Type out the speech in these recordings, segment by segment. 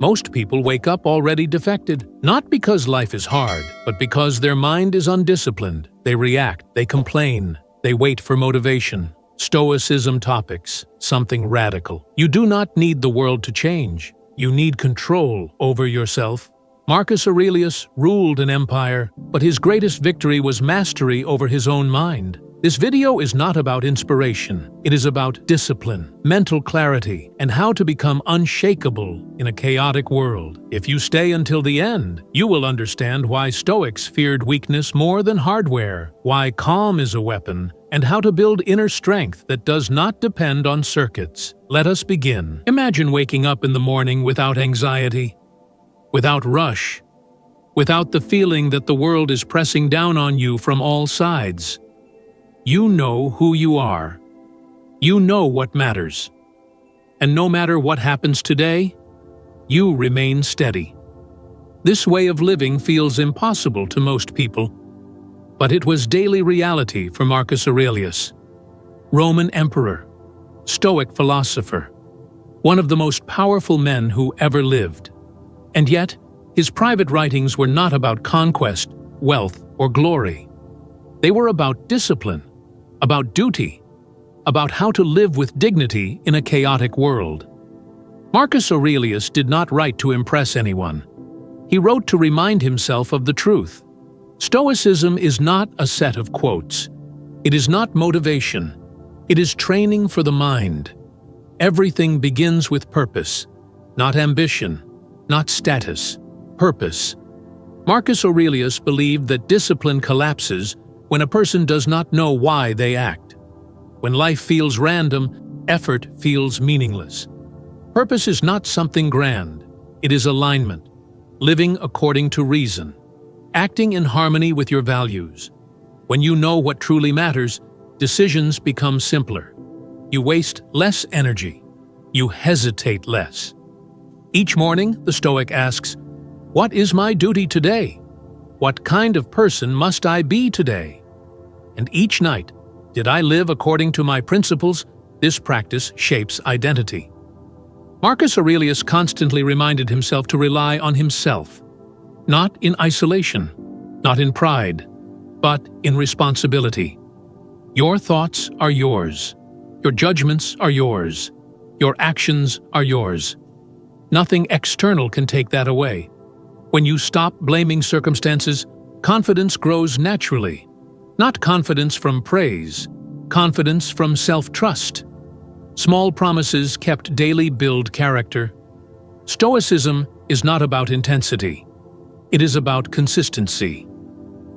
Most people wake up already defected, not because life is hard, but because their mind is undisciplined. They react, they complain, they wait for motivation. Stoicism topics, something radical. You do not need the world to change. You need control over yourself. Marcus Aurelius ruled an empire, but his greatest victory was mastery over his own mind. This video is not about inspiration. It is about discipline, mental clarity, and how to become unshakable in a chaotic world. If you stay until the end, you will understand why Stoics feared weakness more than hardware, why calm is a weapon, and how to build inner strength that does not depend on circuits. Let us begin. Imagine waking up in the morning without anxiety, without rush, without the feeling that the world is pressing down on you from all sides. You know who you are. You know what matters. And no matter what happens today, you remain steady. This way of living feels impossible to most people, but it was daily reality for Marcus Aurelius, Roman emperor, Stoic philosopher, one of the most powerful men who ever lived. And yet, his private writings were not about conquest, wealth, or glory. They were about discipline, about duty, about how to live with dignity in a chaotic world. Marcus Aurelius did not write to impress anyone. He wrote to remind himself of the truth. Stoicism is not a set of quotes. It is not motivation. It is training for the mind. Everything begins with purpose, not ambition, not status, purpose. Marcus Aurelius believed that discipline collapses when a person does not know why they act. When life feels random, effort feels meaningless. Purpose is not something grand. It is alignment, living according to reason, acting in harmony with your values. When you know what truly matters, decisions become simpler. You waste less energy. You hesitate less. Each morning, the Stoic asks, "What is my duty today? What kind of person must I be today?" And each night, did I live according to my principles? This practice shapes identity. Marcus Aurelius constantly reminded himself to rely on himself, not in isolation, not in pride, but in responsibility. Your thoughts are yours. Your judgments are yours. Your actions are yours. Nothing external can take that away. When you stop blaming circumstances, confidence grows naturally. Not confidence from praise, confidence from self-trust. Small promises kept daily build character. Stoicism is not about intensity. It is about consistency.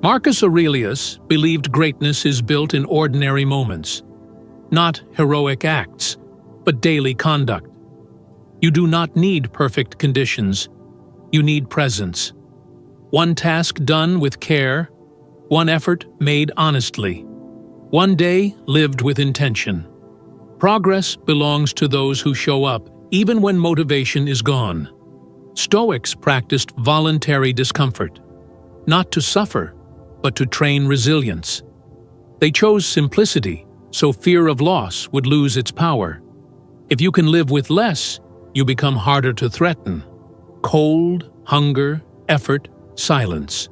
Marcus Aurelius believed greatness is built in ordinary moments, not heroic acts, but daily conduct. You do not need perfect conditions. You need presence. One task done with care, one effort made honestly, one day lived with intention. Progress belongs to those who show up, even when motivation is gone. Stoics practiced voluntary discomfort, not to suffer, but to train resilience. They chose simplicity, so fear of loss would lose its power. If you can live with less, you become harder to threaten. Cold, hunger, effort, silence.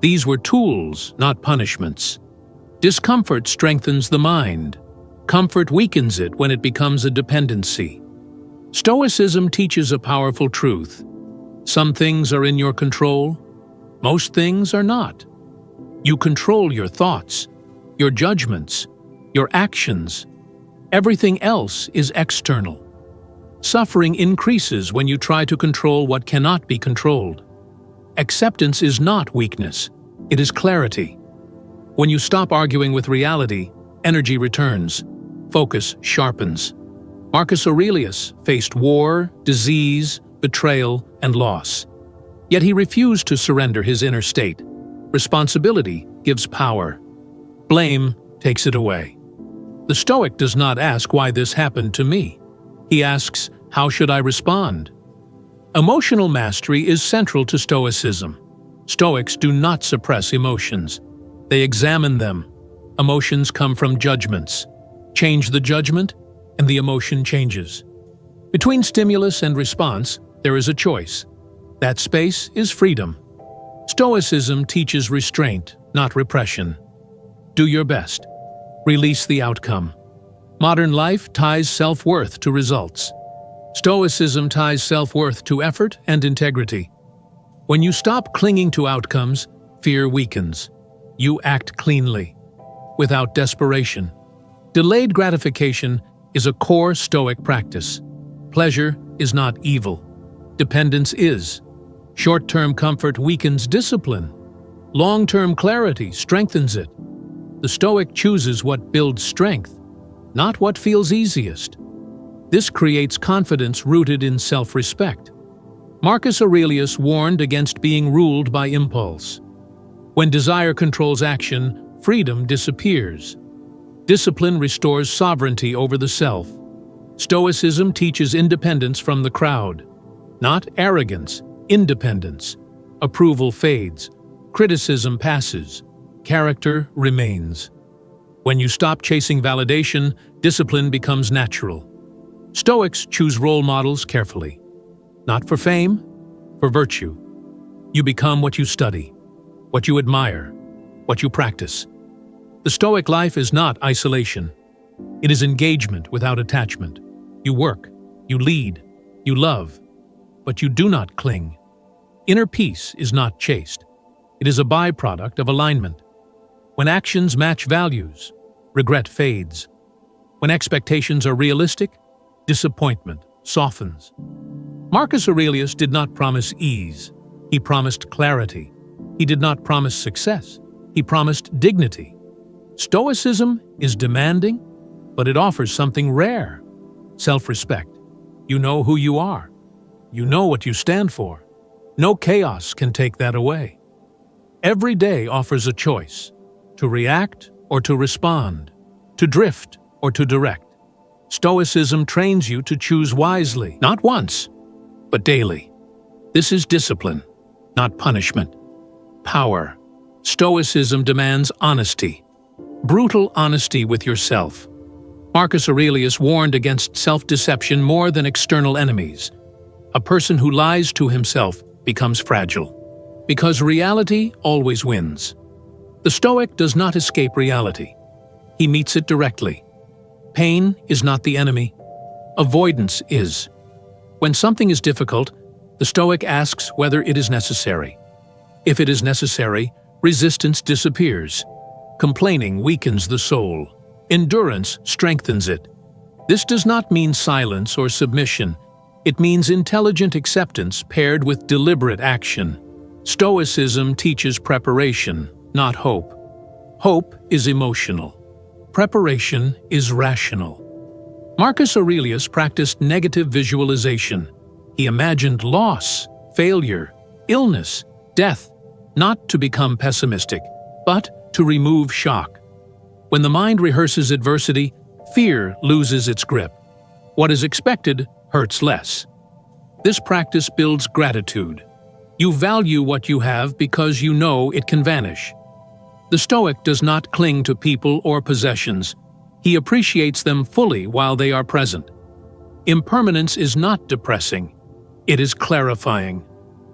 These were tools, not punishments. Discomfort strengthens the mind. Comfort weakens it when it becomes a dependency. Stoicism teaches a powerful truth. Some things are in your control. Most things are not. You control your thoughts, your judgments, your actions. Everything else is external. Suffering increases when you try to control what cannot be controlled. Acceptance is not weakness, it is clarity. When you stop arguing with reality, energy returns, focus sharpens. Marcus Aurelius faced war, disease, betrayal, and loss. Yet he refused to surrender his inner state. Responsibility gives power. Blame takes it away. The Stoic does not ask why this happened to me. He asks, how should I respond? Emotional mastery is central to Stoicism. Stoics do not suppress emotions. They examine them. Emotions come from judgments. Change the judgment, and the emotion changes. Between stimulus and response, there is a choice. That space is freedom. Stoicism teaches restraint, not repression. Do your best. Release the outcome. Modern life ties self-worth to results. Stoicism ties self-worth to effort and integrity. When you stop clinging to outcomes, fear weakens. You act cleanly, without desperation. Delayed gratification is a core Stoic practice. Pleasure is not evil. Dependence is. Short-term comfort weakens discipline. Long-term clarity strengthens it. The Stoic chooses what builds strength, not what feels easiest. This creates confidence rooted in self-respect. Marcus Aurelius warned against being ruled by impulse. When desire controls action, freedom disappears. Discipline restores sovereignty over the self. Stoicism teaches independence from the crowd. Not arrogance, independence. Approval fades. Criticism passes. Character remains. When you stop chasing validation, discipline becomes natural. Stoics choose role models carefully. Not for fame, for virtue. You become what you study, what you admire, what you practice. The Stoic life is not isolation. It is engagement without attachment. You work, you lead, you love, but you do not cling. Inner peace is not chased. It is a byproduct of alignment. When actions match values, regret fades. When expectations are realistic, disappointment softens. Marcus Aurelius did not promise ease. He promised clarity. He did not promise success. He promised dignity. Stoicism is demanding, but it offers something rare: self-respect. You know who you are. You know what you stand for. No chaos can take that away. Every day offers a choice: to react or to respond, to drift or to direct. Stoicism trains you to choose wisely, not once, but daily. This is discipline, not punishment. Power. Stoicism demands honesty. Brutal honesty with yourself. Marcus Aurelius warned against self-deception more than external enemies. A person who lies to himself becomes fragile, because reality always wins. The Stoic does not escape reality. He meets it directly. Pain is not the enemy. Avoidance is. When something is difficult, the Stoic asks whether it is necessary. If it is necessary, resistance disappears. Complaining weakens the soul. Endurance strengthens it. This does not mean silence or submission. It means intelligent acceptance paired with deliberate action. Stoicism teaches preparation, not hope. Hope is emotional. Preparation is rational. Marcus Aurelius practiced negative visualization. He imagined loss, failure, illness, death, not to become pessimistic, but to remove shock. When the mind rehearses adversity, fear loses its grip. What is expected hurts less. This practice builds gratitude. You value what you have because you know it can vanish. The Stoic does not cling to people or possessions. He appreciates them fully while they are present. Impermanence is not depressing. It is clarifying.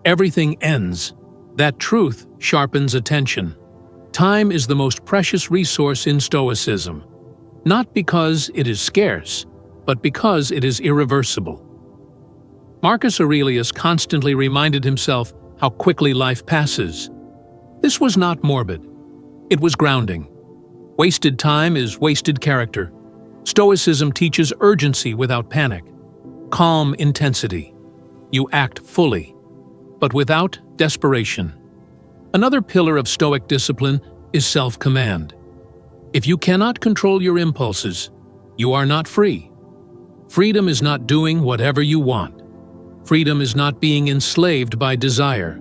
Everything ends. That truth sharpens attention. Time is the most precious resource in Stoicism, not because it is scarce, but because it is irreversible. Marcus Aurelius constantly reminded himself how quickly life passes. This was not morbid. It was grounding. Wasted time is wasted character. Stoicism teaches urgency without panic, calm intensity. You act fully, but without desperation. Another pillar of Stoic discipline is self-command. If you cannot control your impulses, you are not free. Freedom is not doing whatever you want. Freedom is not being enslaved by desire.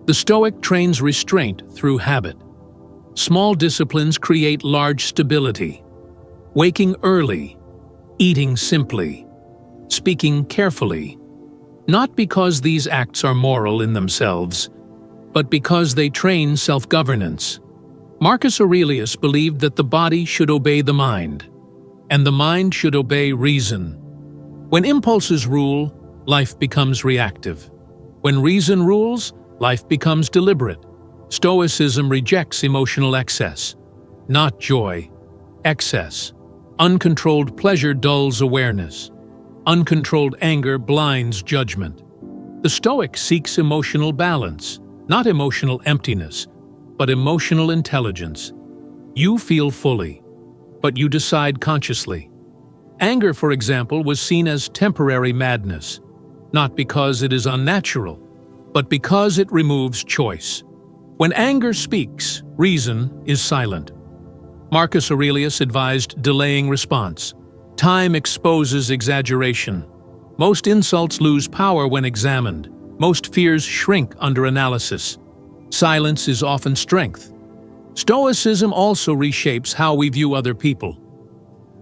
The Stoic trains restraint through habit. Small disciplines create large stability. Waking early, eating simply, speaking carefully, not because these acts are moral in themselves, but because they train self-governance. Marcus Aurelius believed that the body should obey the mind, and the mind should obey reason. When impulses rule, life becomes reactive. When reason rules, life becomes deliberate. Stoicism rejects emotional excess, not joy, excess. Uncontrolled pleasure dulls awareness. Uncontrolled anger blinds judgment. The Stoic seeks emotional balance, not emotional emptiness, but emotional intelligence. You feel fully, but you decide consciously. Anger, for example, was seen as temporary madness, not because it is unnatural, but because it removes choice. When anger speaks, reason is silent. Marcus Aurelius advised delaying response. Time exposes exaggeration. Most insults lose power when examined. Most fears shrink under analysis. Silence is often strength. Stoicism also reshapes how we view other people.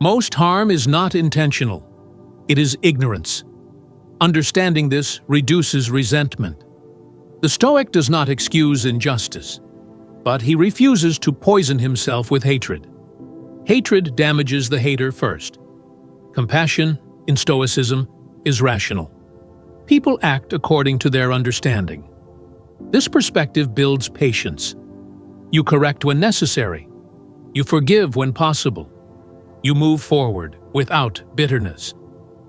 Most harm is not intentional. It is ignorance. Understanding this reduces resentment. The Stoic does not excuse injustice, but he refuses to poison himself with hatred. Hatred damages the hater first. Compassion, in Stoicism, is rational. People act according to their understanding. This perspective builds patience. You correct when necessary. You forgive when possible. You move forward without bitterness.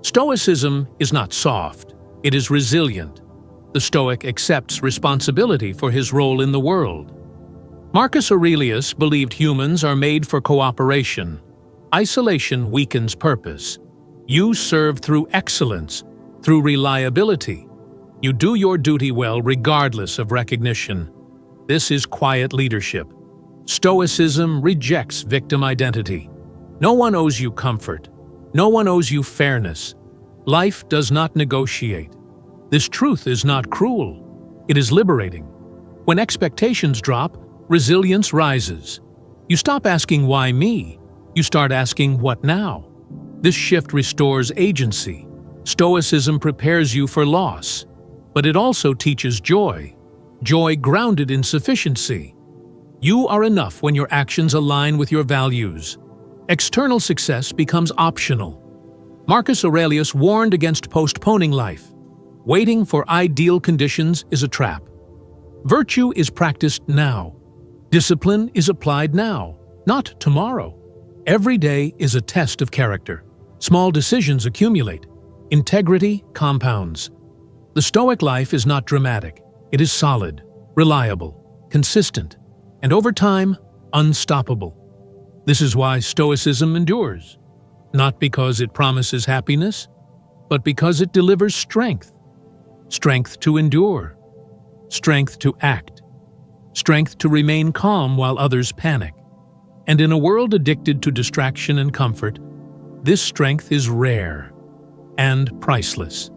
Stoicism is not soft. It is resilient. The Stoic accepts responsibility for his role in the world. Marcus Aurelius believed humans are made for cooperation. Isolation weakens purpose. You serve through excellence, through reliability. You do your duty well regardless of recognition. This is quiet leadership. Stoicism rejects victim identity. No one owes you comfort. No one owes you fairness. Life does not negotiate. This truth is not cruel. It is liberating. When expectations drop, resilience rises. You stop asking why me. You start asking what now. This shift restores agency. Stoicism prepares you for loss, but it also teaches joy. Joy grounded in sufficiency. You are enough when your actions align with your values. External success becomes optional. Marcus Aurelius warned against postponing life. Waiting for ideal conditions is a trap. Virtue is practiced now. Discipline is applied now, not tomorrow. Every day is a test of character. Small decisions accumulate. Integrity compounds. The Stoic life is not dramatic. It is solid, reliable, consistent, and over time, unstoppable. This is why Stoicism endures. Not because it promises happiness, but because it delivers strength. Strength to endure. Strength to act. Strength to remain calm while others panic. And in a world addicted to distraction and comfort, this strength is rare and priceless.